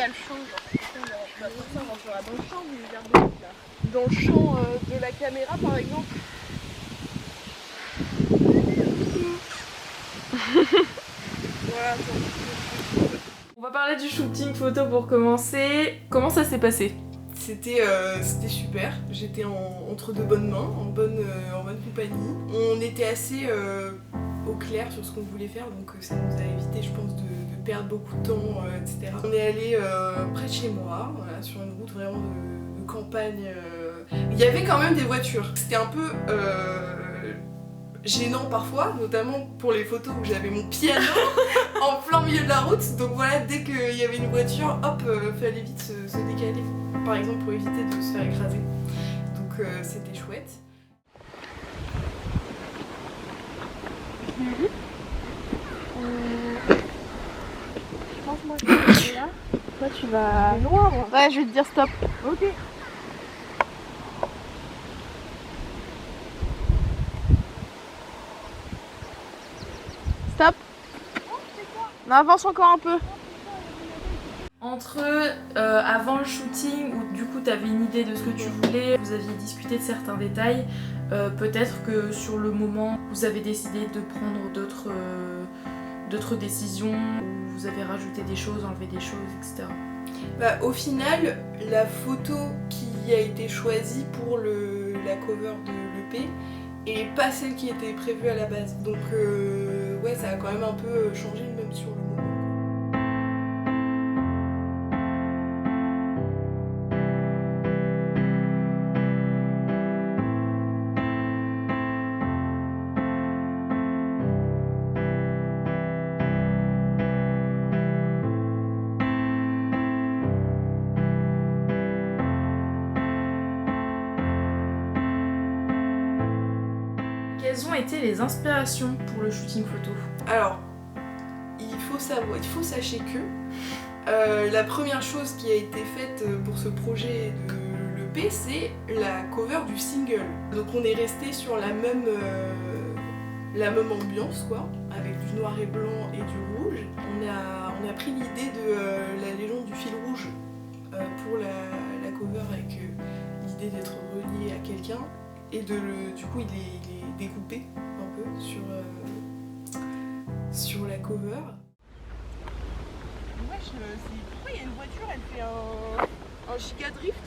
y a le champ. Genre, ça rentrera dans le champ du jardin. Dans le champ de la caméra par exemple. Voilà. On va parler du shooting photo pour commencer. Comment ça s'est passé? C'était super, j'étais entre de bonnes mains, en bonne compagnie. On était assez au clair sur ce qu'on voulait faire, donc ça nous a évité, je pense, de perdre beaucoup de temps, etc. On est allé près de chez moi, voilà, sur une route vraiment de campagne. Il y avait quand même des voitures. C'était un peu gênant parfois, notamment pour les photos où j'avais mon piano en plein milieu de la route. Donc voilà, dès qu'il y avait une voiture, hop, fallait vite se décaler. Par exemple pour éviter de se faire écraser. Donc c'était chouette. Je pense moi que je vais là. Toi tu vas... C'est noir. Ouais, je vais te dire stop. Ok. Stop. On avance encore un peu. Entre avant le shooting, où du coup tu avais une idée de ce que tu voulais, vous aviez discuté de certains détails, peut-être que sur le moment vous avez décidé de prendre d'autres décisions, où vous avez rajouté des choses, enlevé des choses, etc. Bah, au final, la photo qui a été choisie pour la cover de l'EP est pas celle qui était prévue à la base. Donc ouais, ça a quand même un peu changé même sur le moment. Quelles ont été les inspirations pour le shooting photo? Alors, il faut sachez que la première chose qui a été faite pour ce projet de l'EP, c'est la cover du single. Donc on est resté sur la même ambiance, quoi, avec du noir et blanc et du rouge. On a pris l'idée de la légende du fil rouge pour la cover, avec l'idée d'être relié à quelqu'un. Et du coup, il est découpé un peu sur la cover. Wesh, pourquoi il y a une voiture, elle fait un giga drift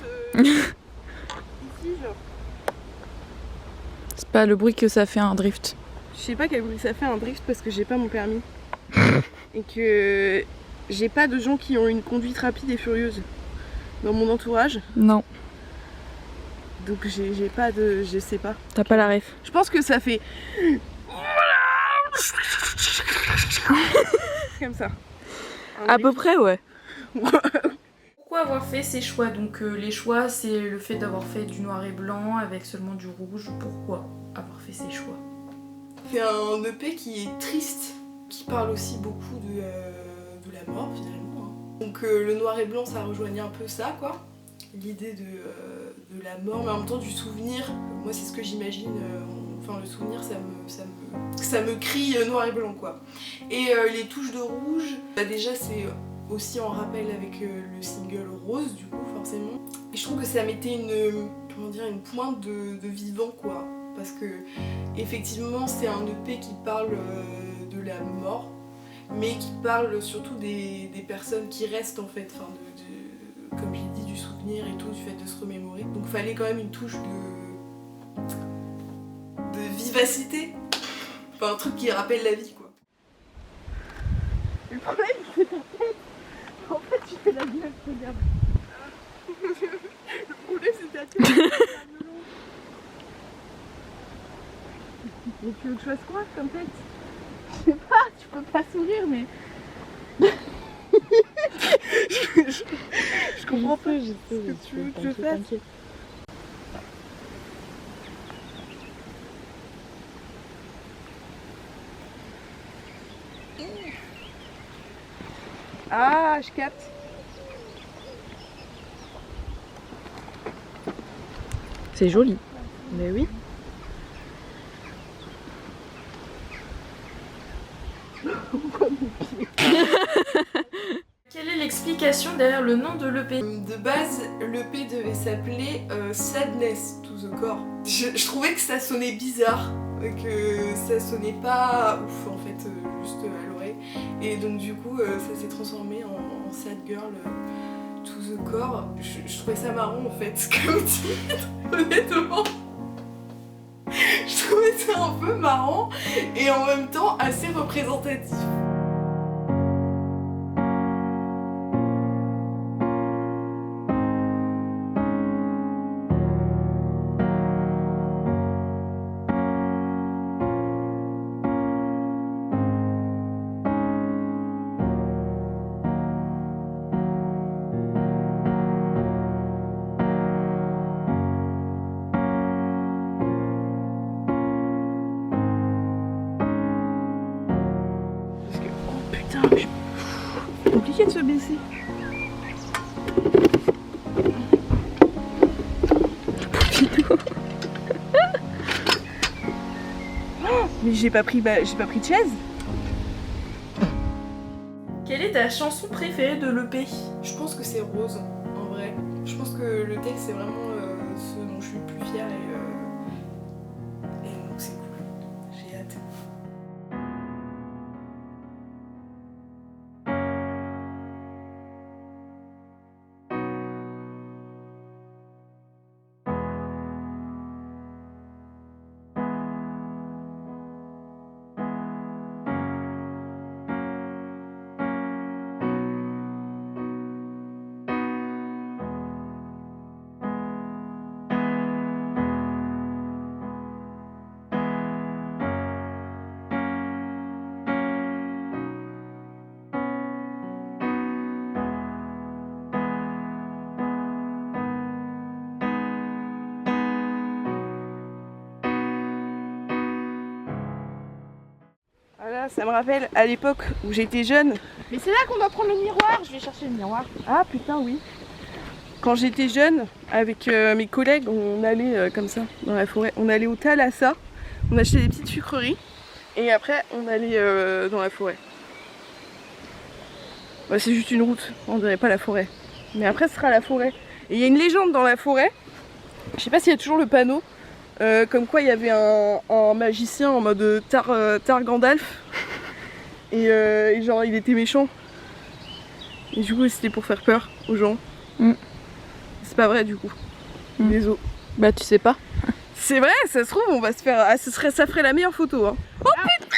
ici, genre. C'est pas le bruit que ça fait un drift. Je sais pas quel bruit ça fait un drift parce que j'ai pas mon permis. Et que j'ai pas de gens qui ont une conduite rapide et furieuse dans mon entourage. Non. Donc j'ai pas de... je sais pas. T'as pas la ref. Je pense que ça fait... comme ça. À peu près, ouais. Pourquoi avoir fait ces choix? Donc les choix, c'est le fait d'avoir fait du noir et blanc avec seulement du rouge. Pourquoi avoir fait ces choix? C'est un EP qui est triste, qui parle aussi beaucoup de la mort finalement. Donc le noir et blanc, ça rejoignait un peu ça, quoi. L'idée de la mort, mais en même temps du souvenir. Moi, c'est ce que j'imagine. Enfin, le souvenir, ça me crie noir et blanc, quoi. Et les touches de rouge, bah, déjà, c'est aussi en rappel avec le single rose, du coup, forcément. Et je trouve que ça mettait une pointe de vivant, quoi. Parce que, effectivement, c'est un EP qui parle de la mort, mais qui parle surtout des personnes qui restent, en fait. Enfin, comme j'ai dit, du souvenir et tout, du fait de se remémorer. Donc, il fallait quand même une touche de vivacité. Enfin, un truc qui rappelle la vie, quoi. Le problème, c'est ta tête. En fait, tu fais la gueule, regarde. Le problème, c'est ta tête. Et tu veux que je fasse quoi comme tête? Je sais pas, tu peux pas sourire, mais... je comprends pas ce que tu veux que je fasse. Ah, je capte. C'est joli. Mais oui. Quelle est explication derrière le nom de l'EP? De base, l'EP devait s'appeler Sadness to the Core. Je trouvais que ça sonnait bizarre, que ça sonnait pas ouf en fait, juste à l'oreille. Et donc du coup, ça s'est transformé en Sad Girl to the Core. Je trouvais ça marrant en fait, comme titre, honnêtement. Je trouvais ça un peu marrant et en même temps assez représentatif. C'est compliqué de se baisser. Mais j'ai pas pris de chaise. Quelle est ta chanson préférée de l'EP? Je pense que c'est Rose, en vrai. Je pense que le texte c'est vraiment ce dont je suis le plus fière et donc c'est cool. J'ai hâte. Voilà, ça me rappelle à l'époque où j'étais jeune. Mais c'est là qu'on doit prendre le miroir, je vais chercher le miroir. Ah putain oui. Quand j'étais jeune, avec mes collègues, on allait comme ça dans la forêt. On allait au Thalassa, on achetait des petites sucreries et après on allait dans la forêt. Bah, c'est juste une route, on dirait pas la forêt. Mais après ce sera la forêt. Et il y a une légende dans la forêt, je sais pas s'il y a toujours le panneau, comme quoi il y avait un magicien en mode Tar Gandalf et genre il était méchant. Et du coup c'était pour faire peur aux gens. C'est pas vrai du coup. Désolé. Bah tu sais pas. C'est vrai, ça se trouve on va se faire. Ah, ça ferait la meilleure photo hein. Oh putain.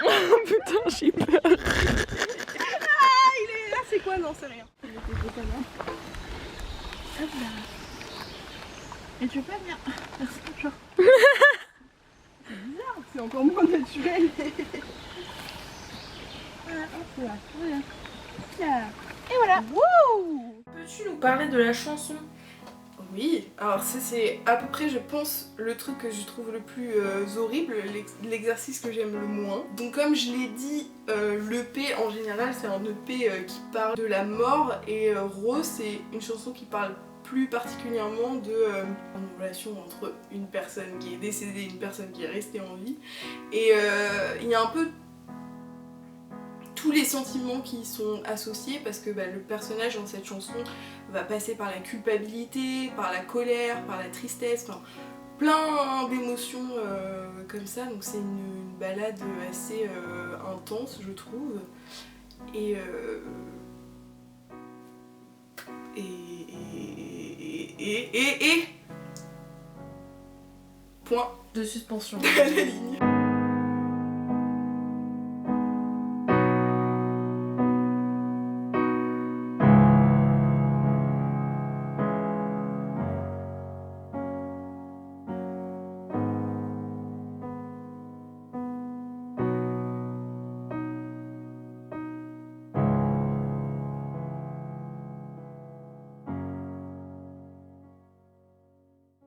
Oh putain j'ai peur. Ah il est là c'est quoi? Non c'est rien. Hop là. Et tu veux pas venir? Merci bonjour. C'est bizarre, c'est encore moins naturel. Voilà, hop là, voilà. Là. Et voilà. Wouh. Peux-tu nous parler de la chanson? Oui, alors ça c'est à peu près je pense le truc que je trouve le plus horrible, l'exercice que j'aime le moins. Donc comme je l'ai dit, l'EP en général c'est un EP qui parle de la mort et Rose c'est une chanson qui parle plus particulièrement d'une relation entre une personne qui est décédée et une personne qui est restée en vie. Et il y a un peu tous les sentiments qui sont associés parce que le personnage dans cette chanson va passer par la culpabilité, par la colère, par la tristesse, enfin, plein d'émotions comme ça. Donc c'est une balade assez intense je trouve. Et point De suspension. à la ligne.